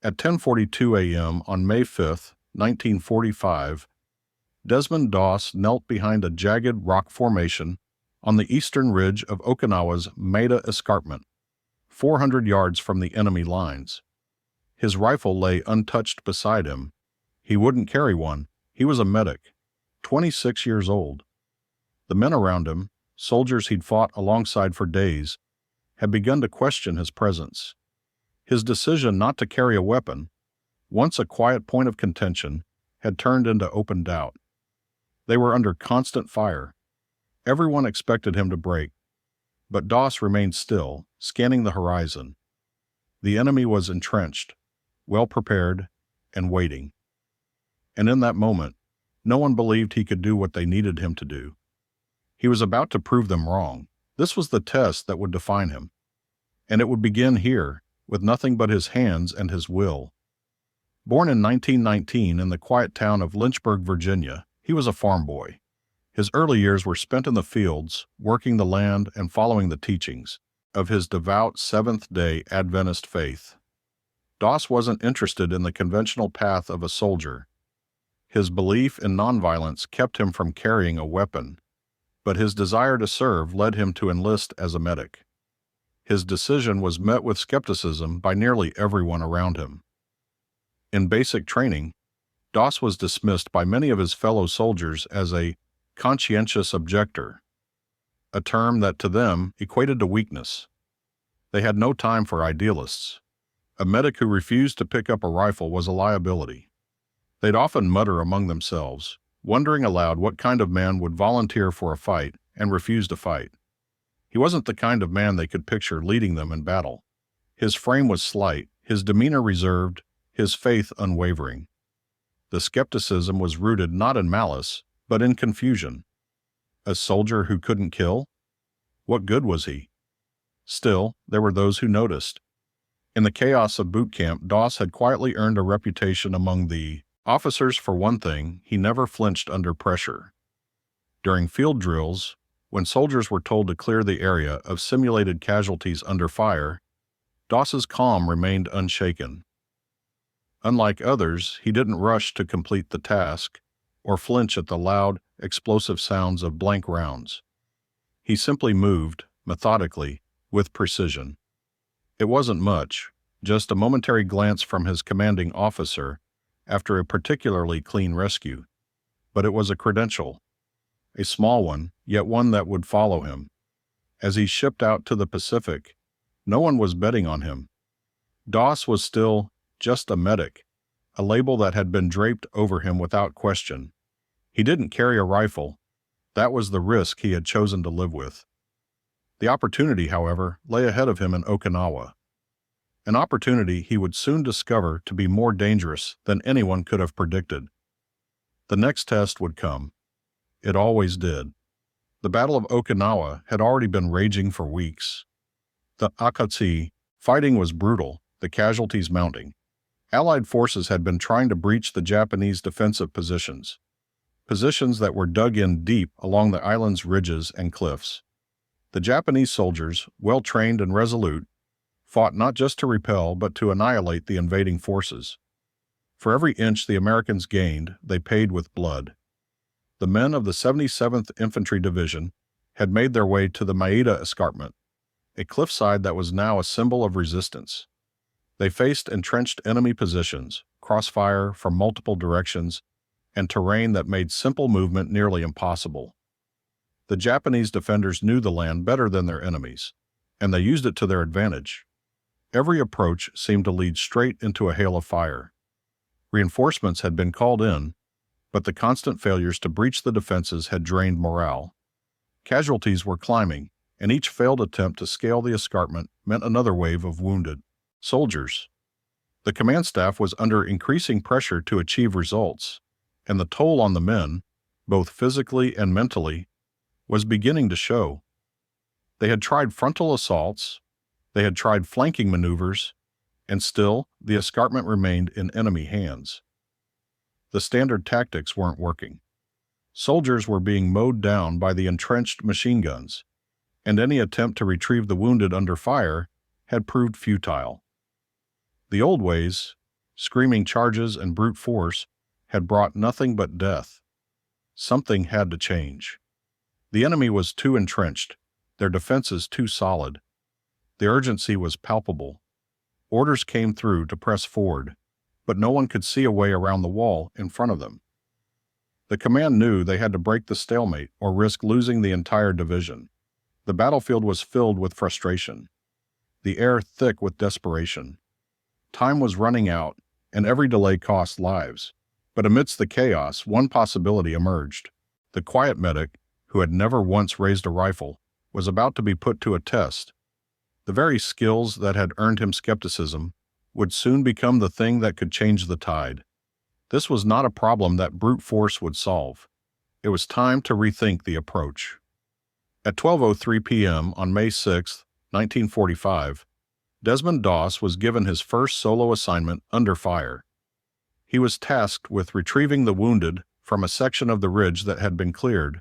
At 10:42 a.m. on May 5, 1945, Desmond Doss knelt behind a jagged rock formation on the eastern ridge of Okinawa's Maeda Escarpment, 400 yards from the enemy lines. His rifle lay untouched beside him. He wouldn't carry one. He was a medic, 26 years old. The men around him, soldiers he'd fought alongside for days, had begun to question his presence. His decision not to carry a weapon, once a quiet point of contention, had turned into open doubt. They were under constant fire. Everyone expected him to break, but Doss remained still, scanning the horizon. The enemy was entrenched, well prepared, and waiting. And in that moment, no one believed he could do what they needed him to do. He was about to prove them wrong. This was the test that would define him. And it would begin here, with nothing but his hands and his will. Born in 1919 in the quiet town of Lynchburg, Virginia, he was a farm boy. His early years were spent in the fields, working the land and following the teachings of his devout Seventh-day Adventist faith. Doss wasn't interested in the conventional path of a soldier. His belief in nonviolence kept him from carrying a weapon, but his desire to serve led him to enlist as a medic. His decision was met with skepticism by nearly everyone around him. In basic training, Doss was dismissed by many of his fellow soldiers as a conscientious objector, a term that to them equated to weakness. They had no time for idealists. A medic who refused to pick up a rifle was a liability. They'd often mutter among themselves, wondering aloud what kind of man would volunteer for a fight and refuse to fight. He wasn't the kind of man they could picture leading them in battle. His frame was slight, his demeanor reserved, his faith unwavering. The skepticism was rooted not in malice, but in confusion. A soldier who couldn't kill? What good was he? Still, there were those who noticed. In the chaos of boot camp, Doss had quietly earned a reputation among the officers. For one thing, he never flinched under pressure. During field drills, when soldiers were told to clear the area of simulated casualties under fire, Doss's calm remained unshaken. Unlike others, he didn't rush to complete the task or flinch at the loud, explosive sounds of blank rounds. He simply moved, methodically, with precision. It wasn't much, just a momentary glance from his commanding officer after a particularly clean rescue, but it was a credential. A small one, yet one that would follow him. As he shipped out to the Pacific, no one was betting on him. Doss was still just a medic, a label that had been draped over him without question. He didn't carry a rifle. That was the risk he had chosen to live with. The opportunity, however, lay ahead of him in Okinawa. An opportunity he would soon discover to be more dangerous than anyone could have predicted. The next test would come. It always did. The Battle of Okinawa had already been raging for weeks. The Akatsuki fighting was brutal, the casualties mounting. Allied forces had been trying to breach the Japanese defensive positions that were dug in deep along the island's ridges and cliffs. The Japanese soldiers, well-trained and resolute, fought not just to repel but to annihilate the invading forces. For every inch the Americans gained, they paid with blood. The men of the 77th Infantry Division had made their way to the Maeda Escarpment, a cliffside that was now a symbol of resistance. They faced entrenched enemy positions, crossfire from multiple directions, and terrain that made simple movement nearly impossible. The Japanese defenders knew the land better than their enemies, and they used it to their advantage. Every approach seemed to lead straight into a hail of fire. Reinforcements had been called in, but the constant failures to breach the defenses had drained morale. Casualties were climbing, and each failed attempt to scale the escarpment meant another wave of wounded soldiers. The command staff was under increasing pressure to achieve results, and the toll on the men, both physically and mentally, was beginning to show. They had tried frontal assaults, they had tried flanking maneuvers, and still the escarpment remained in enemy hands. The standard tactics weren't working. Soldiers were being mowed down by the entrenched machine guns, and any attempt to retrieve the wounded under fire had proved futile. The old ways, screaming charges and brute force had brought nothing but death. Something had to change. The enemy was too entrenched, their defenses too solid. The urgency was palpable. Orders came through to press forward, but no one could see a way around the wall in front of them. The command knew they had to break the stalemate or risk losing the entire division. The battlefield was filled with frustration, the air thick with desperation. Time was running out, and every delay cost lives. But amidst the chaos, one possibility emerged. The quiet medic, who had never once raised a rifle, was about to be put to a test. The very skills that had earned him skepticism would soon become the thing that could change the tide. This was not a problem that brute force would solve. It was time to rethink the approach. At 12:03 p.m. on May 6, 1945, Desmond Doss was given his first solo assignment under fire. He was tasked with retrieving the wounded from a section of the ridge that had been cleared,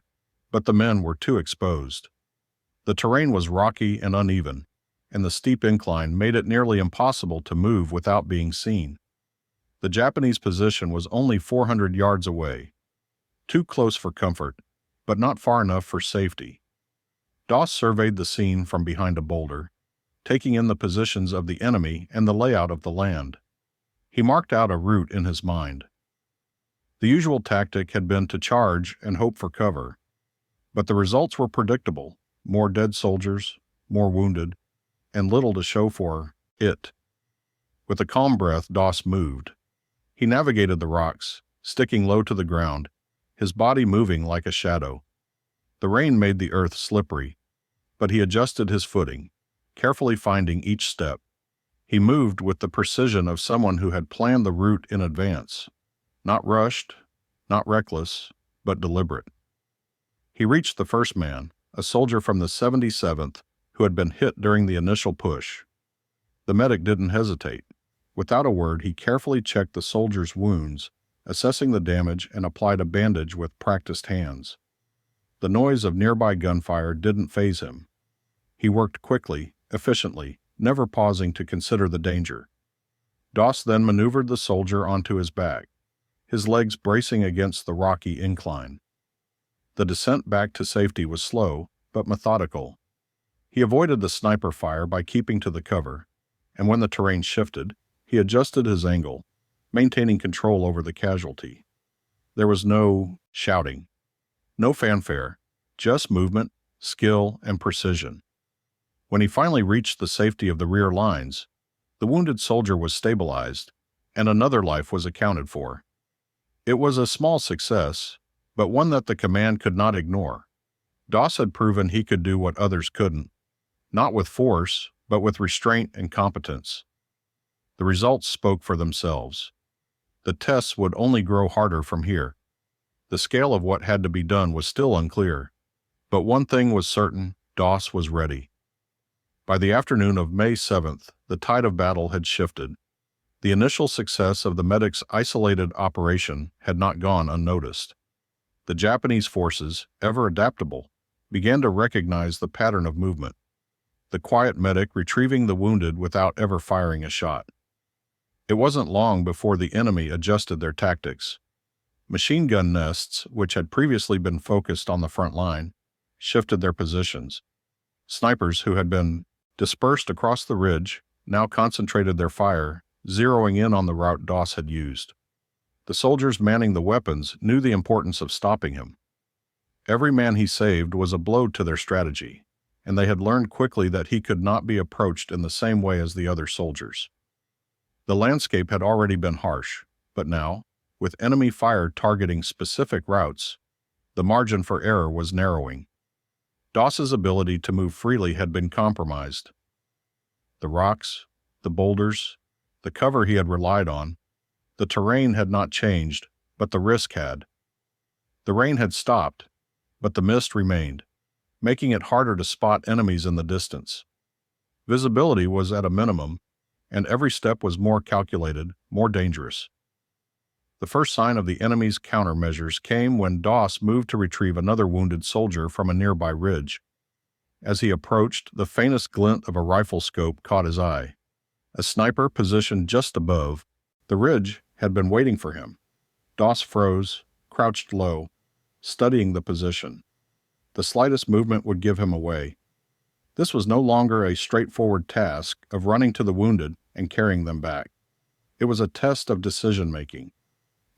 but the men were too exposed. The terrain was rocky and uneven, and the steep incline made it nearly impossible to move without being seen. The Japanese position was only 400 yards away, too close for comfort, but not far enough for safety. Doss surveyed the scene from behind a boulder, taking in the positions of the enemy and the layout of the land. He marked out a route in his mind. The usual tactic had been to charge and hope for cover, but the results were predictable: more dead soldiers, more wounded, and little to show for it. With a calm breath, Doss moved. He navigated the rocks, sticking low to the ground, his body moving like a shadow. The rain made the earth slippery, but he adjusted his footing, carefully finding each step. He moved with the precision of someone who had planned the route in advance, not rushed, not reckless, but deliberate. He reached the first man, a soldier from the 77th, who had been hit during the initial push. The medic didn't hesitate. Without a word, he carefully checked the soldier's wounds, assessing the damage, and applied a bandage with practiced hands. The noise of nearby gunfire didn't faze him. He worked quickly, efficiently, never pausing to consider the danger. Doss then maneuvered the soldier onto his back, his legs bracing against the rocky incline. The descent back to safety was slow, but methodical. He avoided the sniper fire by keeping to the cover, and when the terrain shifted, he adjusted his angle, maintaining control over the casualty. There was no shouting, no fanfare, just movement, skill, and precision. When he finally reached the safety of the rear lines, the wounded soldier was stabilized, and another life was accounted for. It was a small success, but one that the command could not ignore. Doss had proven he could do what others couldn't, not with force, but with restraint and competence. The results spoke for themselves. The tests would only grow harder from here. The scale of what had to be done was still unclear, but one thing was certain: Doss was ready. By the afternoon of May 7th, the tide of battle had shifted. The initial success of the medic's isolated operation had not gone unnoticed. The Japanese forces, ever adaptable, began to recognize the pattern of movement. The quiet medic retrieving the wounded without ever firing a shot. It wasn't long before the enemy adjusted their tactics. Machine gun nests, which had previously been focused on the front line, shifted their positions. Snipers who had been dispersed across the ridge now concentrated their fire, zeroing in on the route Doss had used. The soldiers manning the weapons knew the importance of stopping him. Every man he saved was a blow to their strategy, and they had learned quickly that he could not be approached in the same way as the other soldiers. The landscape had already been harsh, but now, with enemy fire targeting specific routes, the margin for error was narrowing. Doss's ability to move freely had been compromised. The rocks, the boulders, the cover he had relied on, the terrain had not changed, but the risk had. The rain had stopped, but the mist remained, making it harder to spot enemies in the distance. Visibility was at a minimum, and every step was more calculated, more dangerous. The first sign of the enemy's countermeasures came when Doss moved to retrieve another wounded soldier from a nearby ridge. As he approached, the faintest glint of a rifle scope caught his eye. A sniper positioned just above, The ridge had been waiting for him. Doss froze, crouched low, studying the position. The slightest movement would give him away. This was no longer a straightforward task of running to the wounded and carrying them back. It was a test of decision-making.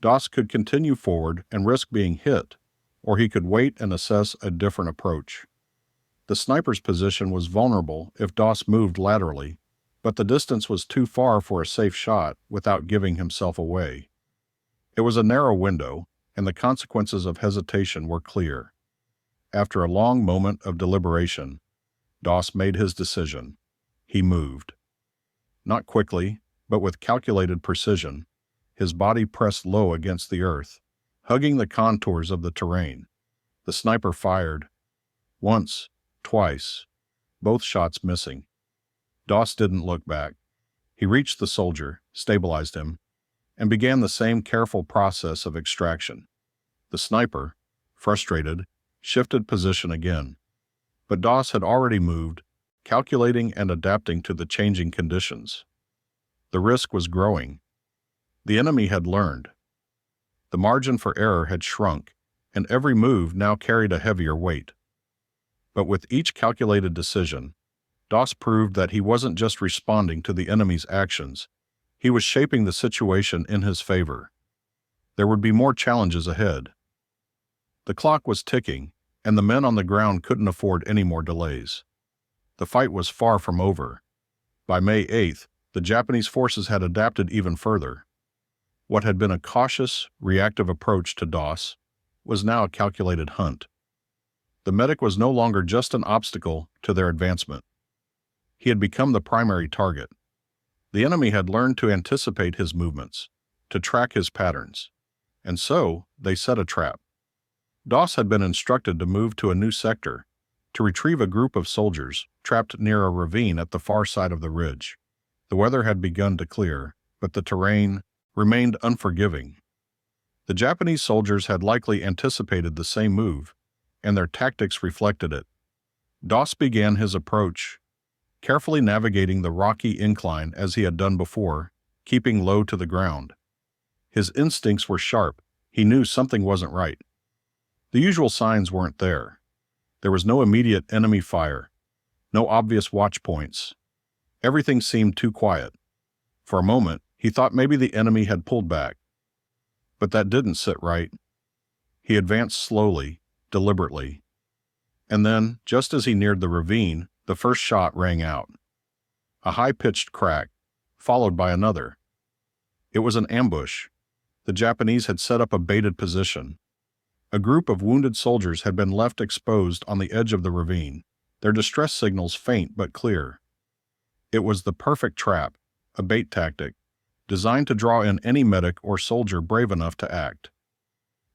Doss could continue forward and risk being hit, or he could wait and assess a different approach. The sniper's position was vulnerable if Doss moved laterally, but the distance was too far for a safe shot without giving himself away. It was a narrow window, and the consequences of hesitation were clear. After a long moment of deliberation, Doss made his decision. He moved. Not quickly, but with calculated precision, his body pressed low against the earth, hugging the contours of the terrain. The sniper fired. Once, twice, both shots missing. Doss didn't look back. He reached the soldier, stabilized him, and began the same careful process of extraction. The sniper, frustrated, shifted position again. But Doss had already moved, calculating and adapting to the changing conditions. The risk was growing. The enemy had learned. The margin for error had shrunk, and every move now carried a heavier weight. But with each calculated decision, Doss proved that he wasn't just responding to the enemy's actions, he was shaping the situation in his favor. There would be more challenges ahead. The clock was ticking, and the men on the ground couldn't afford any more delays. The fight was far from over. By May 8th, the Japanese forces had adapted even further. What had been a cautious, reactive approach to Doss was now a calculated hunt. The medic was no longer just an obstacle to their advancement. He had become the primary target. The enemy had learned to anticipate his movements, to track his patterns, and so they set a trap. Doss had been instructed to move to a new sector, to retrieve a group of soldiers trapped near a ravine at the far side of the ridge. The weather had begun to clear, but the terrain remained unforgiving. The Japanese soldiers had likely anticipated the same move, and their tactics reflected it. Doss began his approach, carefully navigating the rocky incline as he had done before, keeping low to the ground. His instincts were sharp. He knew something wasn't right. The usual signs weren't there. There was no immediate enemy fire, no obvious watch points. Everything seemed too quiet. For a moment, he thought maybe the enemy had pulled back. But that didn't sit right. He advanced slowly, deliberately. And then, just as he neared the ravine, the first shot rang out. A high-pitched crack, followed by another. It was an ambush. The Japanese had set up a baited position. A group of wounded soldiers had been left exposed on the edge of the ravine, their distress signals faint but clear. It was the perfect trap, a bait tactic, designed to draw in any medic or soldier brave enough to act.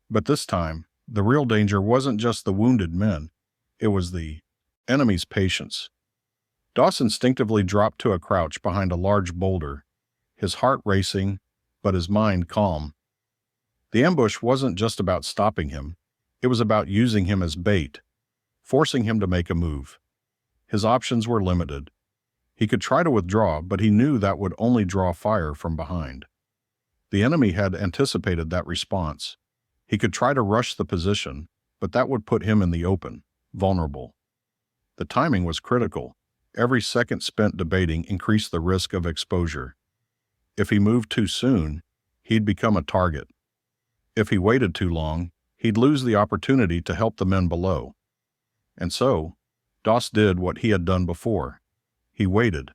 But this time, the real danger wasn't just the wounded men, it was the enemy's patience. Doss instinctively dropped to a crouch behind a large boulder, his heart racing, but his mind calm. The ambush wasn't just about stopping him, it was about using him as bait, forcing him to make a move. His options were limited. He could try to withdraw, but he knew that would only draw fire from behind. The enemy had anticipated that response. He could try to rush the position, but that would put him in the open, vulnerable. The timing was critical. Every second spent debating increased the risk of exposure. If he moved too soon, he'd become a target. If he waited too long, he'd lose the opportunity to help the men below. And so, Doss did what he had done before. He waited.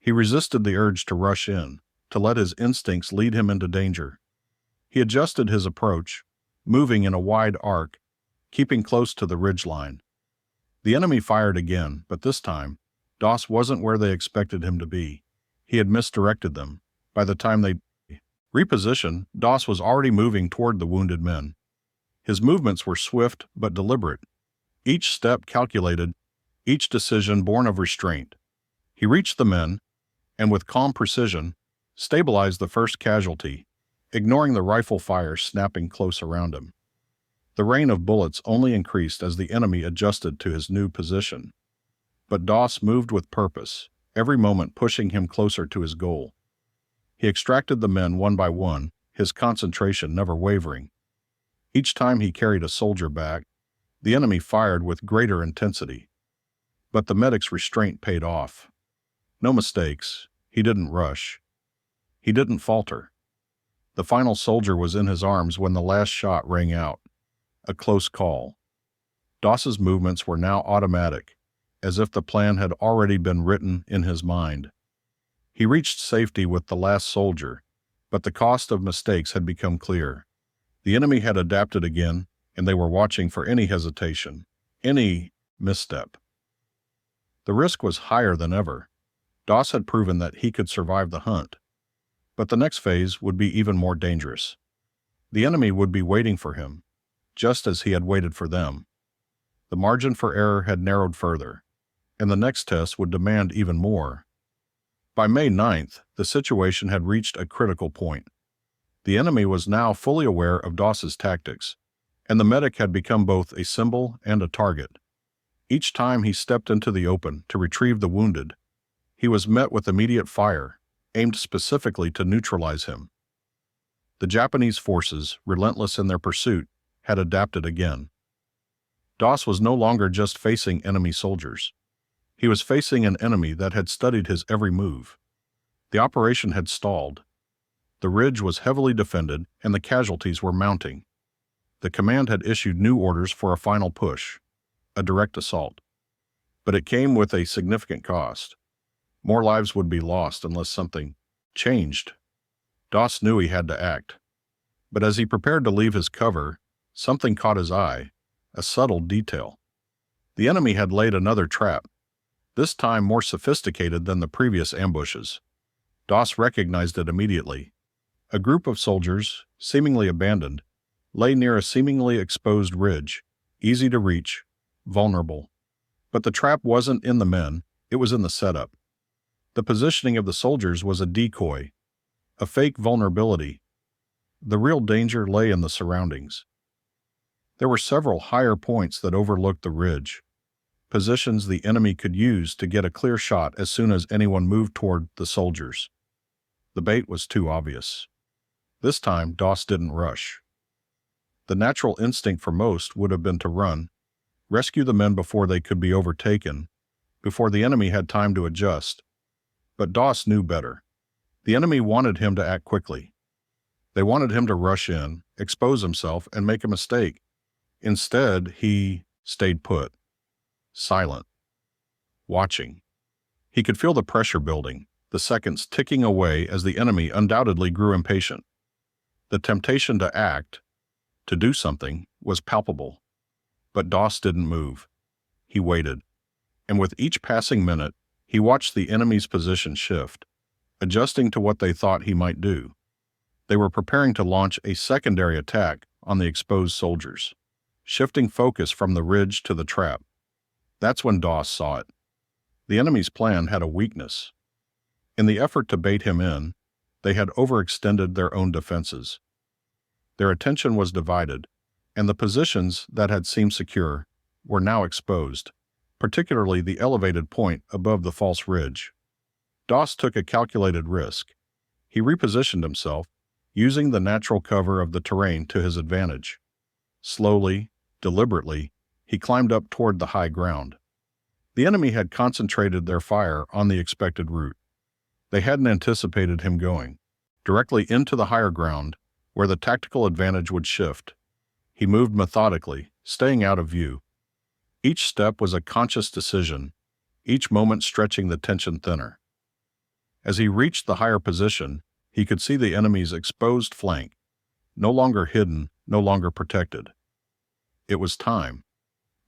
He resisted the urge to rush in, to let his instincts lead him into danger. He adjusted his approach, moving in a wide arc, keeping close to the ridgeline. The enemy fired again, but this time, Doss wasn't where they expected him to be. He had misdirected them. By the time they repositioned, Doss was already moving toward the wounded men. His movements were swift but deliberate, each step calculated, each decision born of restraint. He reached the men, and with calm precision, stabilized the first casualty, ignoring the rifle fire snapping close around him. The rain of bullets only increased as the enemy adjusted to his new position. But Doss moved with purpose, every moment pushing him closer to his goal. He extracted the men one by one, his concentration never wavering. Each time he carried a soldier back, the enemy fired with greater intensity. But the medic's restraint paid off. No mistakes. He didn't rush. He didn't falter. The final soldier was in his arms when the last shot rang out. A close call. Doss's movements were now automatic, as if the plan had already been written in his mind. He reached safety with the last soldier, but the cost of mistakes had become clear. The enemy had adapted again, and they were watching for any hesitation, any misstep. The risk was higher than ever. Doss had proven that he could survive the hunt. But the next phase would be even more dangerous. The enemy would be waiting for him, just as he had waited for them. The margin for error had narrowed further, and the next test would demand even more. By May 9th, the situation had reached a critical point. The enemy was now fully aware of Doss's tactics, and the medic had become both a symbol and a target. Each time he stepped into the open to retrieve the wounded, he was met with immediate fire, aimed specifically to neutralize him. The Japanese forces, relentless in their pursuit, had adapted again. Doss was no longer just facing enemy soldiers. He was facing an enemy that had studied his every move. The operation had stalled. The ridge was heavily defended, and the casualties were mounting. The command had issued new orders for a final push, a direct assault. But it came with a significant cost. More lives would be lost unless something changed. Doss knew he had to act. But as he prepared to leave his cover, something caught his eye, a subtle detail. The enemy had laid another trap, this time more sophisticated than the previous ambushes. Doss recognized it immediately. A group of soldiers, seemingly abandoned, lay near a seemingly exposed ridge, easy to reach, vulnerable. But the trap wasn't in the men, it was in the setup. The positioning of the soldiers was a decoy, a fake vulnerability. The real danger lay in the surroundings. There were several higher points that overlooked the ridge, positions the enemy could use to get a clear shot as soon as anyone moved toward the soldiers. The bait was too obvious. This time, Doss didn't rush. The natural instinct for most would have been to run, rescue the men before they could be overtaken, before the enemy had time to adjust. But Doss knew better. The enemy wanted him to act quickly. They wanted him to rush in, expose himself, and make a mistake. Instead, he stayed put, silent, watching. He could feel the pressure building, the seconds ticking away as the enemy undoubtedly grew impatient. The temptation to act, to do something, was palpable. But Doss didn't move. He waited. And with each passing minute, he watched the enemy's position shift, adjusting to what they thought he might do. They were preparing to launch a secondary attack on the exposed soldiers, shifting focus from the ridge to the trap. That's when Doss saw it. The enemy's plan had a weakness. In the effort to bait him in, they had overextended their own defenses. Their attention was divided, and the positions that had seemed secure were now exposed, particularly the elevated point above the false ridge. Doss took a calculated risk. He repositioned himself, using the natural cover of the terrain to his advantage. Slowly, deliberately, he climbed up toward the high ground. The enemy had concentrated their fire on the expected route. They hadn't anticipated him going directly into the higher ground, where the tactical advantage would shift. He moved methodically, staying out of view. Each step was a conscious decision, each moment stretching the tension thinner. As he reached the higher position, he could see the enemy's exposed flank, no longer hidden, no longer protected. It was time.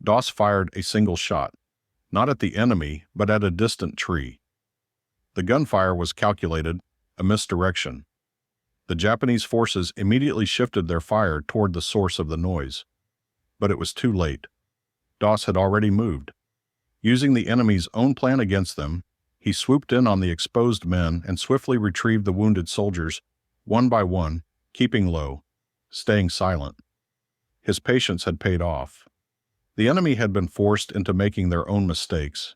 Doss fired a single shot, not at the enemy, but at a distant tree. The gunfire was calculated, a misdirection. The Japanese forces immediately shifted their fire toward the source of the noise. But it was too late. Doss had already moved. Using the enemy's own plan against them, he swooped in on the exposed men and swiftly retrieved the wounded soldiers, one by one, keeping low, staying silent. His patience had paid off. The enemy had been forced into making their own mistakes,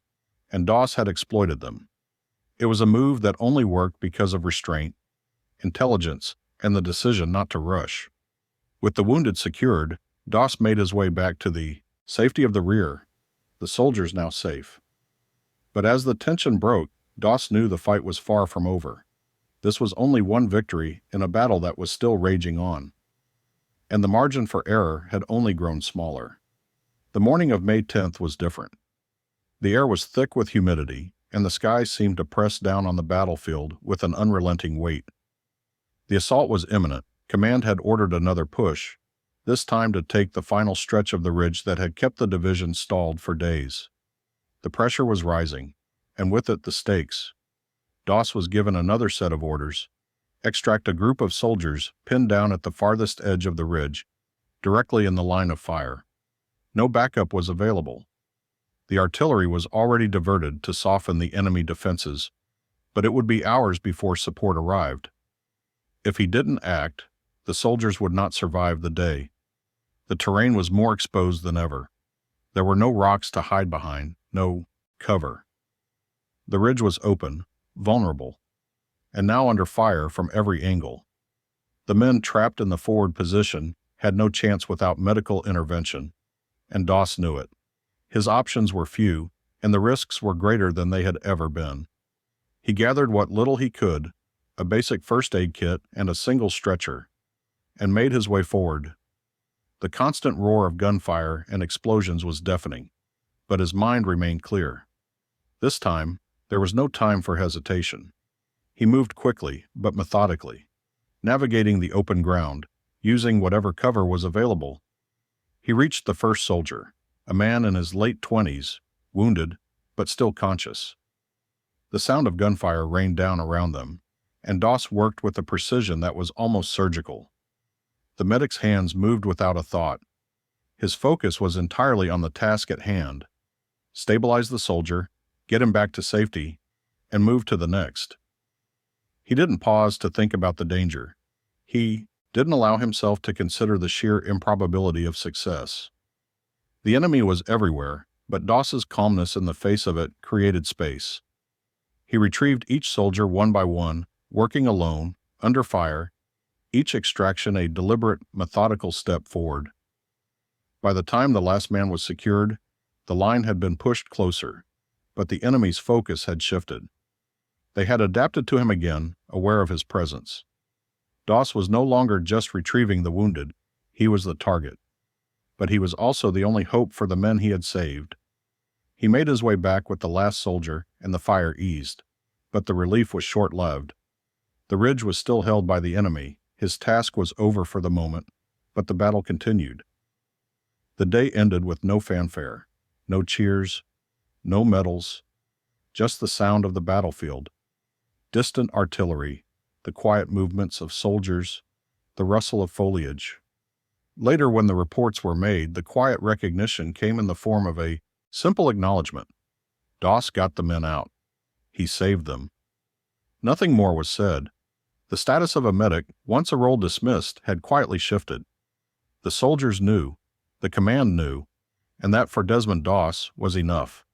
and Doss had exploited them. It was a move that only worked because of restraint, intelligence, and the decision not to rush. With the wounded secured, Doss made his way back to the safety of the rear, the soldiers now safe. But as the tension broke, Doss knew the fight was far from over. This was only one victory in a battle that was still raging on. And the margin for error had only grown smaller. The morning of May 10th was different. The air was thick with humidity, and the sky seemed to press down on the battlefield with an unrelenting weight. The assault was imminent. Command had ordered another push, this time to take the final stretch of the ridge that had kept the division stalled for days. The pressure was rising, and with it the stakes. Doss was given another set of orders: extract a group of soldiers pinned down at the farthest edge of the ridge, directly in the line of fire. No backup was available. The artillery was already diverted to soften the enemy defenses, but it would be hours before support arrived. If he didn't act, the soldiers would not survive the day. The terrain was more exposed than ever. There were no rocks to hide behind, no cover. The ridge was open, vulnerable, and now under fire from every angle. The men trapped in the forward position had no chance without medical intervention, and Doss knew it. His options were few, and the risks were greater than they had ever been. He gathered what little he could, a basic first aid kit and a single stretcher, and made his way forward. The constant roar of gunfire and explosions was deafening, but his mind remained clear. This time, there was no time for hesitation. He moved quickly, but methodically, navigating the open ground, using whatever cover was available. He reached the first soldier, a man in his late 20s, wounded, but still conscious. The sound of gunfire rained down around them, and Doss worked with a precision that was almost surgical. The medic's hands moved without a thought. His focus was entirely on the task at hand: stabilize the soldier, get him back to safety, and move to the next. He didn't pause to think about the danger. He didn't allow himself to consider the sheer improbability of success. The enemy was everywhere, but Doss's calmness in the face of it created space. He retrieved each soldier one by one, working alone, under fire, each extraction a deliberate, methodical step forward. By the time the last man was secured, the line had been pushed closer, but the enemy's focus had shifted. They had adapted to him again, aware of his presence. Doss was no longer just retrieving the wounded, he was the target. But he was also the only hope for the men he had saved. He made his way back with the last soldier, and the fire eased. But the relief was short-lived. The ridge was still held by the enemy. His task was over for the moment, but the battle continued. The day ended with no fanfare, no cheers, no medals, just the sound of the battlefield, distant artillery, the quiet movements of soldiers, the rustle of foliage. Later, when the reports were made, the quiet recognition came in the form of a simple acknowledgement. Doss got the men out. He saved them. Nothing more was said. The status of a medic, once a role dismissed, had quietly shifted. The soldiers knew, the command knew, and that for Desmond Doss was enough.